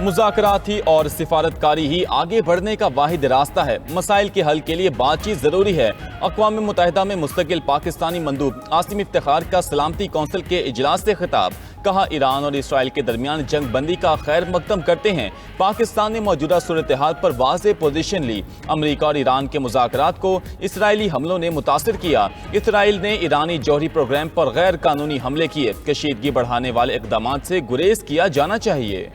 मुज़ाकरात ही और सिफारतकारी ही आगे बढ़ने का वाहिद रास्ता है। मसाइल के हल के लिए बातचीत जरूरी है। अक़वाम मुत्तहिदा में मुस्तकिल पाकिस्तानी मंदूब आसिम इफ्तिखार का सलामती कौंसिल के इजलास से खिताब। कहा, ईरान और इसराइल के दरमियान जंग बंदी का खैर मकदम करते हैं। पाकिस्तान ने मौजूदा सूरत हाल पर वाज़ेह पोजीशन ली। अमरीका और ईरान के मुज़ाकरात को इसराइली हमलों ने मुतासिर किया। इसराइल ने ईरानी जौहरी प्रोग्राम पर गैर कानूनी हमले किए। कशीदगी बढ़ाने वाले इक़दाम से गुरेज किया जाना चाहिए।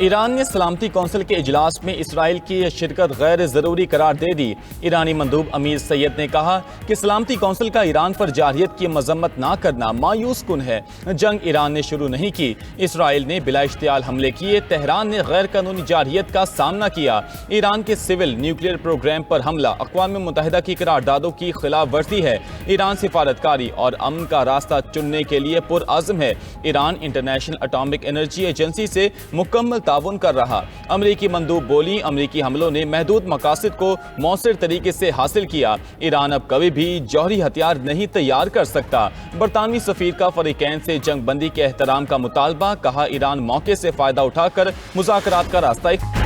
ईरान ने सलामती कौंसिल के इजलास में इसराइल की शिरकत गैर ज़रूरी करार दे दी। ईरानी मंदूब अमीर सैयद ने कहा कि सलामती कौंसिल का ईरान पर जारहियत की मजम्मत ना करना मायूस कुन है। जंग ईरान ने शुरू नहीं की, इसराइल ने बिला इश्तियाल हमले किए। तेहरान ने गैर कानूनी जारहियत का सामना किया। ईरान के सिविल न्यूक्लियर प्रोग्राम पर हमला अक़वाम मुत्तहिदा की करारदादों की खिलाफ वर्जी है। ईरान सिफारतकारी और अमन का रास्ता चुनने के लिए पुरअज़्म है। Iran international atomic energy agency से मुकम्मल ताउन कर रहा। अमरीकी मंदूब बोली, अमरीकी हमलों ने महदूद मकासद को मौसर तरीके से हासिल किया। ईरान अब कभी भी जौहरी हथियार नहीं तैयार कर सकता। बरतानवी सफीर का फरीकैन से जंग बंदी के एहतराम का मुतालबा। कहा, ईरान मौके से फायदा उठाकर मुज़ाकरात का रास्ता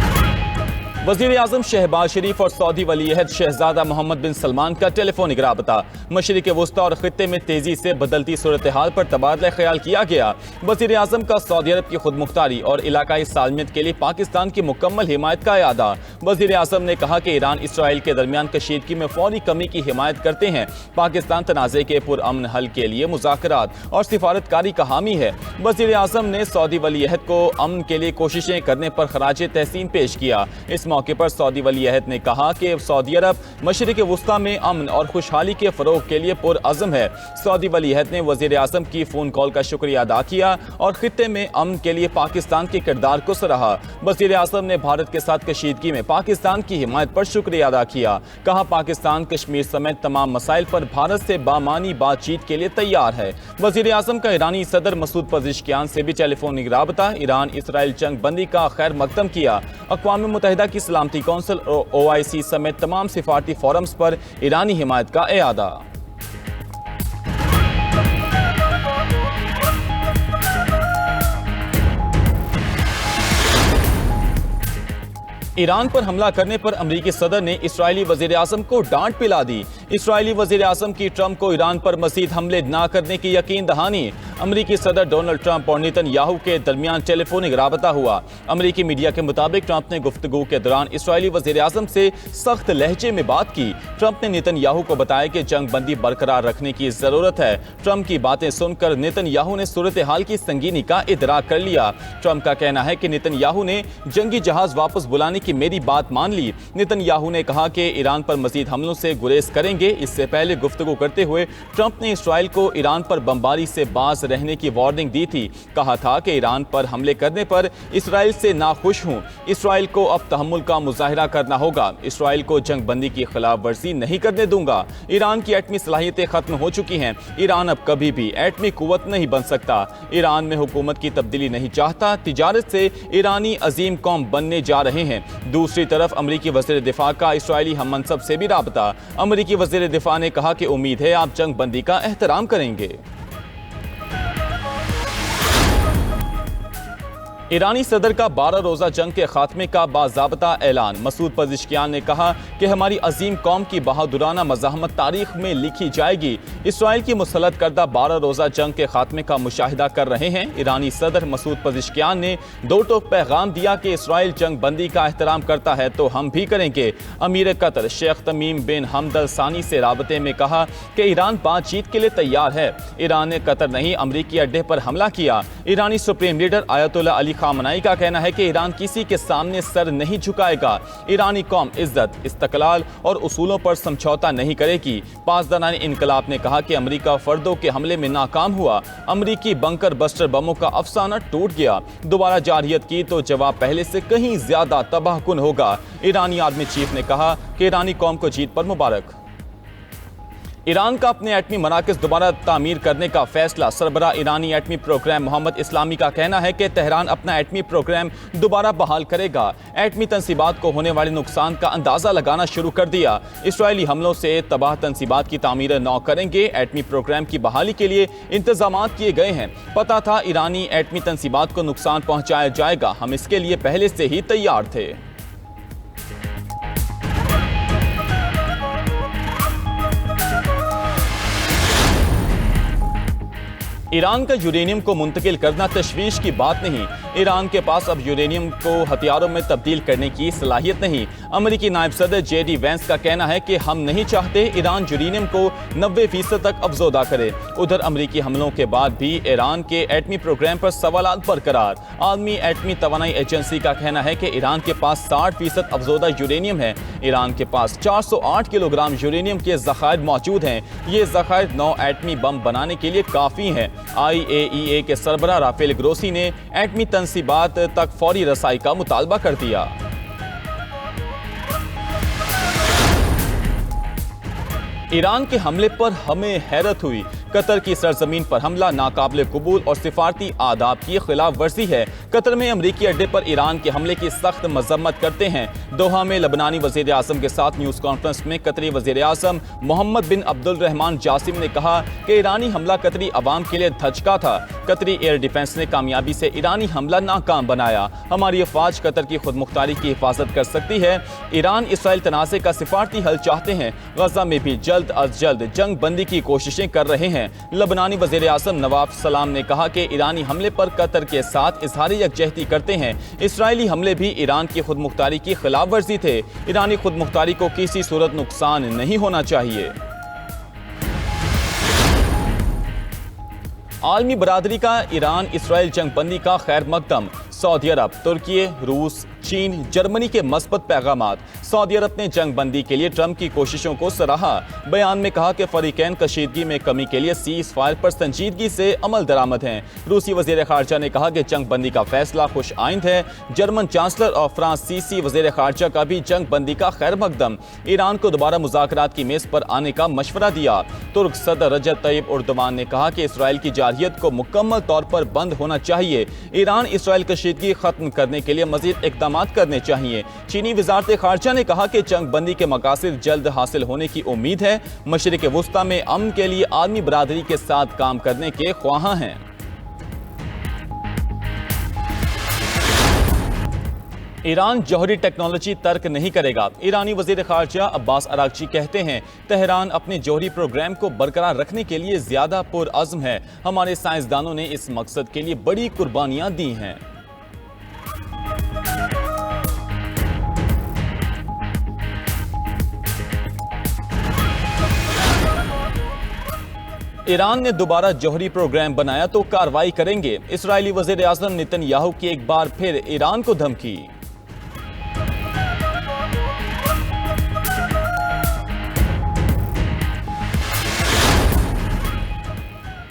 वज़ीर आज़म शहबाज शरीफ और सऊदी वली-ए-अहद शहजादा मोहम्मद बिन सलमान का टेलीफोनिक राबता। मशरिक़ वुस्ता और खित्ते में तेजी से बदलती सूरत हाल पर तबादला ख्याल किया गया। वज़ीर आज़म का सऊदी अरब की खुदमुख्तारी और इलाकाई सालमियत के लिए पाकिस्तान की मुकम्मल हिमायत का इरादा। वज़ीर आज़म ने कहा कि ईरान इसराइल के दरमियान कशीदगी में फौरी कमी की हिमायत करते हैं। पाकिस्तान तनाज़े के पुरअमन हल के लिए मुज़ाकरात और सिफारतकारी का हामी है। वज़ीर आज़म ने सऊदी वली-ए-अहद को अमन के लिए कोशिशें करने पर खराज तहसीन पेश किया। इस मौके पर सऊदी वली-ए-अहद ने कहा कि सऊदी अरब मशरिक़ वुस्ता में अमन और खुशहाली के फरोग के लिए पुरअज़्म है। सऊदी वली-ए-अहद ने वज़ीर आज़म की फ़ोन कॉल का शुक्रिया अदा किया और खित्ते में अमन के लिए पाकिस्तान के किरदार को सराहा। वज़ीर आज़म ने भारत के साथ कशीदगी में पाकिस्तान की हिमायत पर शुक्रिया अदा किया। कहा, पाकिस्तान कश्मीर समेत तमाम मसाइल पर भारत से बामानी बातचीत के लिए तैयार है। वज़ीर आज़म का ईरानी सदर मसूद पज़ेश्कियान से भी टेलीफोनिक राबता। ईरान इसराइल जंग बंदी का खैर मकदम किया। अक़वाम मुत्तहिदा की सलामती कौंसिल और OIC समेत तमाम सिफारती फोरम्स पर ईरानी हिमायत का एआदा। ईरान पर हमला करने पर अमरीकी सदर ने इसराइली वज़ीर आज़म को डांट पिला दी। इसराइली वज़ीर आज़म की ट्रंप को ईरान पर मज़ीद हमले न करने की यकीन दहानी। अमरीकी सदर डोनाल्ड ट्रंप और नेतन्याहू के दरमियान टेलीफोनिक राबता हुआ। अमरीकी मीडिया के मुताबिक ट्रंप ने गुफ्तगू के दौरान इसराइली वज़ीर आज़म से सख्त लहजे में बात की। ट्रंप ने नेतन्याहू को बताया कि जंग बंदी बरकरार रखने की ज़रूरत है। ट्रंप की बातें सुनकर नेतन्याहू ने सूरत हाल की संगीनी का इदराक कर लिया। ट्रंप का कहना है कि नेतन्याहू ने जंगी जहाज वापस बुलाने की मेरी बात मान ली। नेतन्याहू ने कहा कि ईरान पर मजीद हमलों से गुरेज करेंगे। इससे पहले गुफ्तगू करते हुए ट्रंप ने इसराइल को ईरान पर बमबारी से बाज रहने की वार्निंग दी थी। कहा था कि ईरान पर हमले करने पर इसराइल से नाखुश हूं। इसराइल को अब तहम्मुल का मुजाहिरा करना होगा। इसराइल को जंग बंदी की खिलाफ वर्जी नहीं करने दूंगा। ईरान की एटमी सलाहियतें खत्म हो चुकी हैं। ईरान अब कभी भी एटमी कुव्वत नहीं बन सकता। ईरान में हुकूमत की तब्दीली नहीं चाहता। तिजारत से ईरानी अजीम कौम बनने जा रहे हैं। दूसरी तरफ अमरीकी वज़ीर दिफा का इसराइली हम मनसब से भी राबता। अमरीकी वज़ीर दिफा ने कहा कि उम्मीद है आप जंग बंदी का एहतराम करेंगे। ईरानी सदर का 12 रोज़ा जंग के खात्मे का बाज़ाब्ता ऐलान। मसूद पज़ेश्कियान ने कहा कि हमारी अजीम कौम की बहादुराना मज़ाहमत तारीख में लिखी जाएगी। इसराइल की मुसल्लत करदा 12 रोज़ा जंग के खात्मे का मुशाहिदा कर रहे हैं। ईरानी सदर मसूद पज़ेश्कियान ने दो टोक पैगाम दिया कि इसराइल जंग बंदी का एहतराम करता है तो हम भी करेंगे। अमीर कतर शेख तमीम बिन हमद अल सानी से राबते में कहा कि ईरान बातचीत के लिए तैयार है। ईरान ने कतर नहीं अमरीकी अड्डे पर हमला किया। ईरानी supreme leader Ayatollah Ali Khamenei का कहना है कि ईरान किसी के सामने सर नहीं झुकाएगा। ईरानी कौम इज्जत, इस्तकलाल और उसूलों पर समझौता नहीं करेगी। पासदारान इनकलाब ने कहा कि अमेरिका फर्दों के हमले में नाकाम हुआ। अमेरिकी बंकर बस्टर बमों का अफसाना टूट गया। दोबारा जारहियत की तो जवाब पहले से कहीं ज्यादा तबाहकुन होगा। ईरानी आर्मी चीफ ने कहा कि ईरानी कौम को जीत पर मुबारक। ईरान का अपने एटमी मराकज़ दोबारा तामीर करने का फैसला। सरबराह ईरानी एटमी प्रोग्राम मोहम्मद इस्लामी का कहना है कि तेहरान अपना एटमी प्रोग्राम दोबारा बहाल करेगा। एटमी तंसीबात को होने वाले नुकसान का अंदाज़ा लगाना शुरू कर दिया। इसराइली हमलों से तबाह तंसीबात की तामीर नौ करेंगे। एटमी प्रोग्राम की बहाली के लिए इंतजाम किए गए हैं। पता था ईरानी एटमी तंसीबात को नुकसान पहुँचाया जाएगा, हम इसके लिए पहले से ही तैयार थे। ईरान का यूरेनियम को मुंतकिल करना तशवीश की बात नहीं। ईरान के पास अब यूरेनियम को हथियारों में तब्दील करने की सलाहियत नहीं। अमेरिकी नायब सदर JD वैंस का कहना है कि हम नहीं चाहते ईरान यूरेनियम को 90% तक अफजोदा करे। उधर अमेरिकी हमलों के बाद भी ईरान के एटमी प्रोग्राम पर सवालात बरकरार। आलमी एटमी तवानाई एजेंसी का कहना है कि ईरान के पास 60% अफजोदा यूरेनियम है। ईरान के पास 408 किलोग्राम यूरेनियम के ज़खायर मौजूद हैं। ये ज़खायर 9 एटमी बम बनाने के लिए काफ़ी हैं। IAEA के सरबराह राफेल ग्रोसी ने एटमी तंसीबात तक फौरी रसाई का मुतालबा कर दिया। ईरान के हमले पर हमें हैरत हुई। कतर की सरजमीन पर हमला नाकाबिले कबूल और सिफारती आदाब की खिलाफ वर्जी है। कतर में अमरीकी अड्डे पर ईरान के हमले की सख्त मजम्मत करते हैं। दोहा में लबनानी वज़ीर आज़म के साथ न्यूज़ कॉन्फ्रेंस में कतरी वज़ीर आज़म मोहम्मद बिन अब्दुल रहमान जासिम ने कहा कि ईरानी हमला कतरी अवाम के लिए धचका था। कतरी एयर डिफेंस ने कामयाबी से ईरानी हमला नाकाम बनाया। हमारी अफवाज कतर की खुद मुख्तारी की हिफाजत कर सकती है। ईरान इसराइल तनाज़े का सिफारती हल चाहते हैं। गजा में भी जल्द अज जल्द जंग बंदी की कोशिशें कर रहे हैं। लबनानी वज़ीर आज़म नवाफ सलाम ने कहा कि ईरानी हमले पर कतर के साथ इज़हार यकजहती करते हैं। इसराइली हमले भी ईरान की खुद मुख्तारी की खिलाफ वर्जी थे। ईरानी खुद मुख्तारी को किसी सूरत नुकसान नहीं होना चाहिए। आलमी बरादरी का ईरान इसराइल जंग बंदी का खैर मकदम। सऊदी अरब, तुर्की, रूस, चीन, जर्मनी के मस्बत पैगामात। सऊदी अरब ने जंग बंदी के लिए ट्रंप की कोशिशों को सराहा। बयान में कहा कि फरीकैन कशीदगी में कमी के लिए सीज़ फायर पर संजीदगी से अमल दरामद हैं। रूसी वज़ीर ख़ारजा ने कहा कि जंग बंदी का फैसला खुश आइंद है। जर्मन चांसलर और फ्रांसीसी वज़ीर ख़ारजा का भी जंग बंदी का खैर मकदम। ईरान को दोबारा मुज़ाकरात की मेज़ पर आने का मशवरा दिया। तुर्क सदर रजब तैयब उर्दवान ने कहा कि इसराइल की जारहियत को मुकम्मल तौर पर बंद होना चाहिए। ईरान इसराइल कशीदगी खत्म करने के लिए मज़ीद इक़दाम करने चाहिए। चीनी वज़ारत ख़ारजा ने कहा कि जंग बंदी के मकासद जल्द हासिल होने की उम्मीद है। मशरिक़ वुस्ता में अमन के लिए आलमी बरादरी के साथ काम करने के ख्वाहां हैं। ईरान जौहरी टेक्नोलॉजी तर्क नहीं करेगा। ईरानी वज़ीर ख़ारजा अब्बास अराग़ची कहते हैं तेहरान अपने जौहरी प्रोग्राम को बरकरार रखने के लिए ज़्यादा पुरअज़्म है। हमारे साइंसदानों ने इस मकसद के लिए बड़ी कुर्बानियाँ दी हैं। ईरान ने दोबारा जौहरी प्रोग्राम बनाया तो कार्रवाई करेंगे। इस्राएली वज़ीर आज़म नेतन्याहू की एक बार फिर ईरान को धमकी।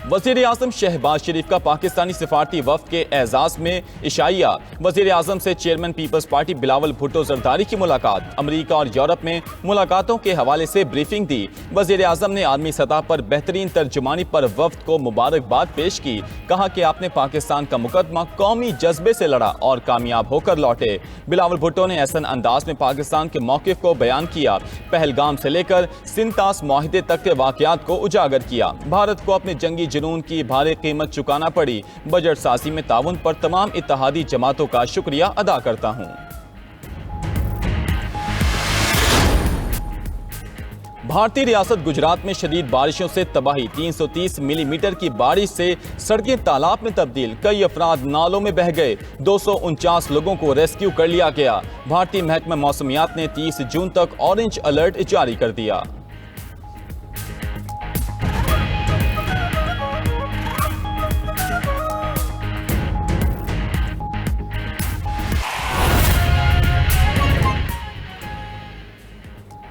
वज़ीर आज़म शहबाज शरीफ का पाकिस्तानी सिफारती वफ़द के एजाज़ में इशाइया। वज़ीर आज़म से chairman people's party Bilawal Bhutto Zardari की मुलाकात। अमरीका और यूरोप में मुलाकातों के हवाले से ब्रीफिंग दी। वज़ीर आज़म ने आलमी सतह पर बेहतरीन तर्जुमानी पर वफ़द को मुबारकबाद पेश की। कहा कि आपने पाकिस्तान का मुकदमा कौमी जज्बे से लड़ा और कामयाब होकर लौटे। बिलावल भुट्टो ने ऐसा अंदाज में पाकिस्तान के मौक़िफ़ को बयान किया। पहलगाम से लेकर सिंतास मुआहिदे तक के वाक़यात को उजागर किया। भारत को अपने जंगी जुनून की भारी कीमत चुकाना पड़ी। बजट साज़ी में ताउन पर तमाम इत्तेहादी जमातों का शुक्रिया अदा करता हूँ। भारतीय रियासत गुजरात में शदीद बारिशों से तबाही। 330 मिलीमीटर की बारिश से सड़कें तालाब में तब्दील। कई अफराद नालों में बह गए। 249 लोगों को रेस्क्यू कर लिया गया। भारतीय महकमा मौसमियात ने 30 जून तक ऑरेंज अलर्ट जारी कर दिया।